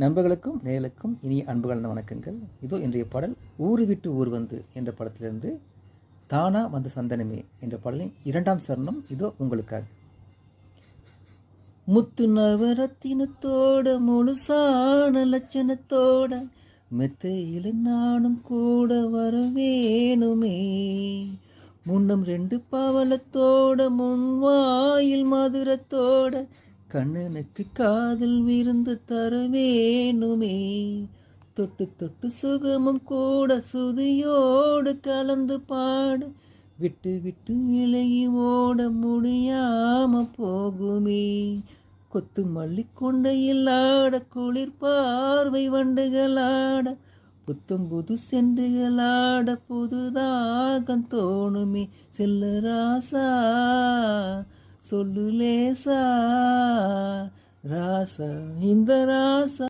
நண்பர்களுக்கும் நேயர்களுக்கும் இனிய அன்பு கலந்த வணக்கங்கள். இதோ இன்றைய பாடல் ஊரு விட்டு ஊர் வந்து என்ற படத்திலிருந்து தானா வந்த சந்தனமே என்ற பாடலின் 2ஆம் சரணம் இதோ உங்களுக்காக. முத்து நவரத்தினத்தோட முழுசான லட்சணத்தோட மெத்தையில் நானும் கூட வர வேணுமே. முன்னம் 2 பவளத்தோட முன்வாயில் மதுரத்தோட கண்ணனுக்கு காதல் விருந்து தர வேணுமே. தொட்டு தொட்டு சுகமும் கூட சுதியோடு கலந்து பாட விட்டு விட்டு விலகி ஓட முடியாம போகுமே. கொத்து மல்லி கொண்டையில் ஆட குளிர் பார்வை வண்டுகளாட புத்தம் புது செண்டுகளாட புதுதாக தோணுமே. செல்ல ராசா சொல்லு லேசா ராசா இந்த ராசா.